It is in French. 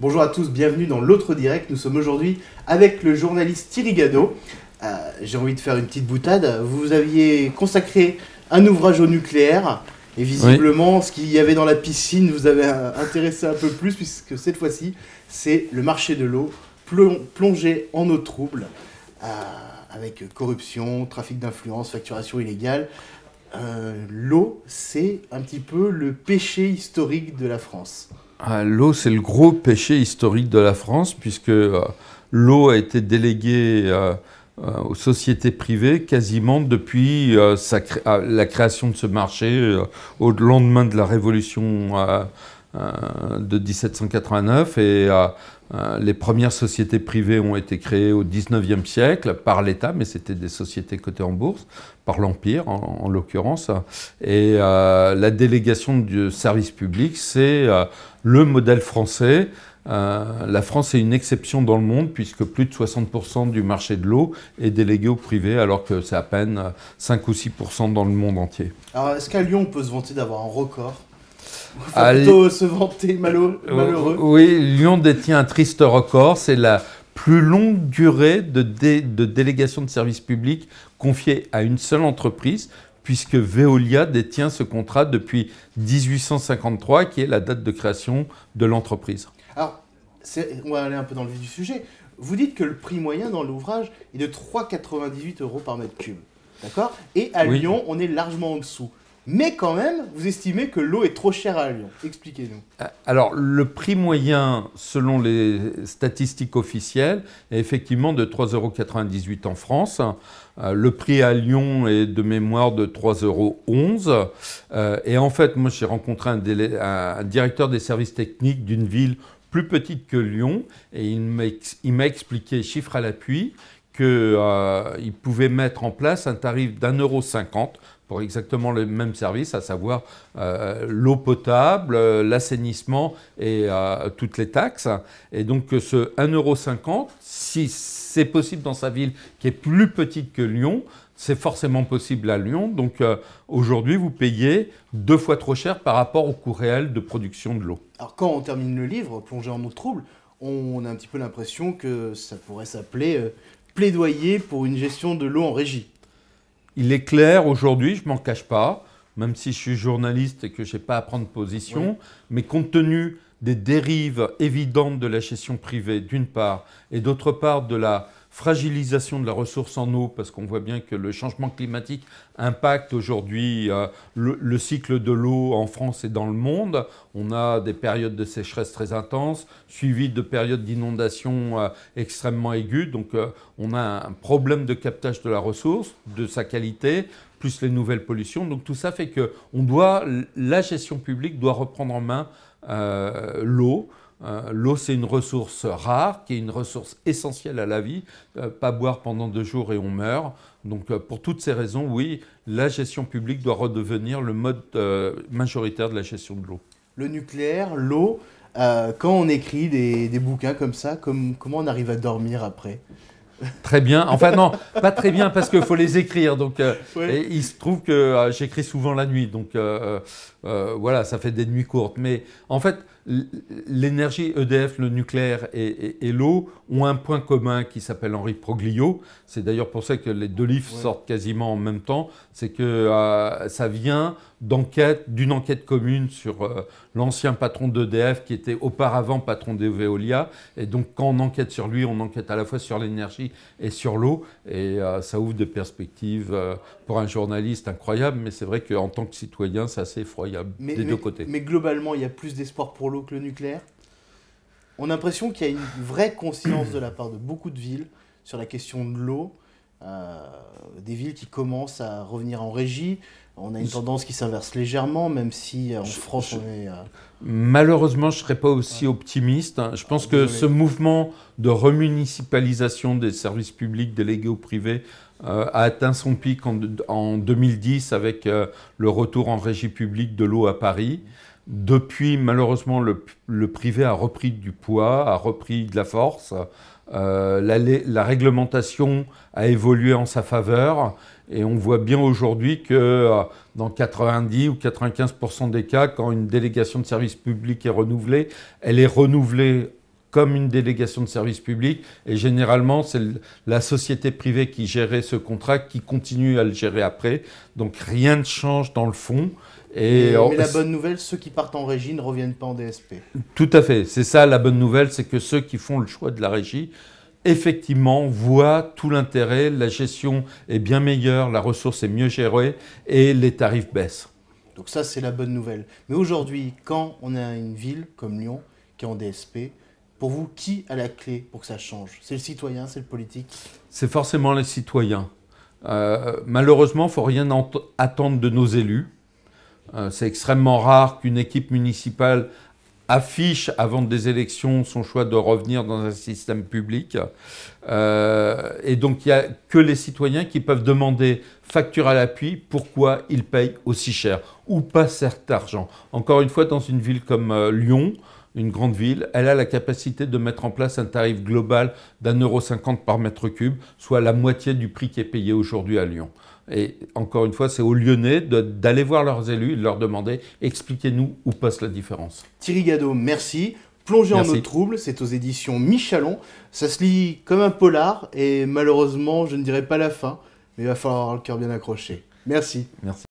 Bonjour à tous, bienvenue dans l'autre direct. Nous sommes aujourd'hui avec le journaliste Thierry Gadot. J'ai envie de faire une petite boutade. Vous aviez consacré un ouvrage au nucléaire et visiblement ce qu'il y avait dans la piscine vous avait intéressé un peu plus puisque cette fois-ci c'est le marché de l'eau plongé en eau trouble avec corruption, trafic d'influence, facturation illégale. L'eau, c'est un petit peu le péché historique de la France. L'eau, c'est le gros péché historique de la France, puisque l'eau a été déléguée aux sociétés privées quasiment depuis la création de ce marché au lendemain de la Révolution de 1789. Et les premières sociétés privées ont été créées au XIXe siècle par l'État, mais c'était des sociétés cotées en bourse, par l'Empire en l'occurrence. Et la délégation du service public, c'est le modèle français. La France est une exception dans le monde puisque plus de 60% du marché de l'eau est délégué au privé alors que c'est à peine 5 ou 6% dans le monde entier. Alors est-ce qu'à Lyon on peut se vanter d'avoir un record ? Faut plutôt se vanter malheureux. Oui, Lyon détient un triste record, c'est la plus longue durée de délégation de service public confiée à une seule entreprise, puisque Veolia détient ce contrat depuis 1853, qui est la date de création de l'entreprise. Alors, on va aller un peu dans le vif du sujet. Vous dites que le prix moyen dans l'ouvrage est de 3,98 € par mètre cube. D'accord ? Et à Lyon, on est largement en dessous. Mais quand même, vous estimez que l'eau est trop chère à Lyon. Expliquez-nous. Alors, le prix moyen, selon les statistiques officielles, est effectivement de 3,98 € en France. Le prix à Lyon est de mémoire de 3,11 €. Et en fait, moi, j'ai rencontré un directeur des services techniques d'une ville plus petite que Lyon. Et il m'a expliqué, chiffre à l'appui, qu'il pouvait mettre en place un tarif d'1,50 € pour exactement le même service, à savoir l'eau potable, l'assainissement et toutes les taxes. Et donc ce 1,50 €, si c'est possible dans sa ville qui est plus petite que Lyon, c'est forcément possible à Lyon. Donc aujourd'hui, vous payez 2 fois trop cher par rapport au coût réel de production de l'eau. Alors quand on termine le livre, Plongé en eau trouble, on a un petit peu l'impression que ça pourrait s'appeler plaidoyer pour une gestion de l'eau en régie. Il est clair aujourd'hui, je ne m'en cache pas, même si je suis journaliste et que je n'ai pas à prendre position, mais compte tenu des dérives évidentes de la gestion privée d'une part, et d'autre part de la fragilisation de la ressource en eau, parce qu'on voit bien que le changement climatique impacte aujourd'hui le cycle de l'eau en France et dans le monde. On a des périodes de sécheresse très intenses, suivies de périodes d'inondation extrêmement aiguës. Donc on a un problème de captage de la ressource, de sa qualité, plus les nouvelles pollutions. Donc tout ça fait que la gestion publique doit reprendre en main l'eau. L'eau, c'est une ressource rare, qui est une ressource essentielle à la vie. Pas boire pendant 2 jours et on meurt. Donc pour toutes ces raisons, oui, la gestion publique doit redevenir le mode majoritaire de la gestion de l'eau. Le nucléaire, l'eau, quand on écrit des bouquins comme ça, comment on arrive à dormir après ? Très bien. Enfin non, pas très bien parce qu'il faut les écrire. Donc il se trouve que j'écris souvent la nuit. Donc voilà, ça fait des nuits courtes. Mais en fait, l'énergie EDF, le nucléaire et l'eau ont un point commun qui s'appelle Henri Proglio. C'est d'ailleurs pour ça que les 2 livres sortent quasiment en même temps. C'est que ça vient d'une enquête commune sur l'ancien patron d'EDF qui était auparavant patron de Veolia. Et donc quand on enquête sur lui, on enquête à la fois sur l'énergie et sur l'eau. Et ça ouvre des perspectives pour un journaliste incroyables. Mais c'est vrai qu'en tant que citoyen, c'est assez effroyable des deux côtés. Mais globalement, il y a plus d'espoir pour l'eau que le nucléaire ? On a l'impression qu'il y a une vraie conscience de la part de beaucoup de villes sur la question de l'eau. Des villes qui commencent à revenir en régie. On a une tendance qui s'inverse légèrement, même si en France on est... Malheureusement, je ne serais pas aussi optimiste. Je pense que ce mouvement de remunicipalisation des services publics délégués au privé a atteint son pic en 2010 avec le retour en régie publique de l'eau à Paris. Depuis, malheureusement, le privé a repris du poids, a repris de la force. La réglementation a évolué en sa faveur et on voit bien aujourd'hui que dans 90 ou 95% des cas, quand une délégation de service public est renouvelée, elle est renouvelée comme une délégation de service public. Et généralement, c'est la société privée qui gérait ce contrat qui continue à le gérer après. Donc rien ne change dans le fond. Mais la bonne nouvelle, ceux qui partent en régie ne reviennent pas en DSP. Tout à fait. C'est ça la bonne nouvelle, c'est que ceux qui font le choix de la régie, effectivement, voient tout l'intérêt. La gestion est bien meilleure, la ressource est mieux gérée et les tarifs baissent. Donc ça, c'est la bonne nouvelle. Mais aujourd'hui, quand on a une ville comme Lyon qui est en DSP, pour vous, qui a la clé pour que ça change? C'est le citoyen, c'est le politique? C'est forcément les citoyens. Malheureusement, il ne faut rien attendre de nos élus. C'est extrêmement rare qu'une équipe municipale affiche avant des élections son choix de revenir dans un système public. Et donc, il n'y a que les citoyens qui peuvent demander facture à l'appui pourquoi ils payent aussi cher ou pas cet argent. Encore une fois, dans une ville comme Lyon, une grande ville, elle a la capacité de mettre en place un tarif global d'1,50 € par mètre cube, soit la moitié du prix qui est payé aujourd'hui à Lyon. Et encore une fois, c'est aux Lyonnais d'aller voir leurs élus et de leur demander « expliquez-nous où passe la différence ». Thierry Gadot, merci. Plongé en eau trouble, c'est aux éditions Michalon. Ça se lit comme un polar et malheureusement, je ne dirai pas la fin, mais il va falloir avoir le cœur bien accroché. Merci. Merci.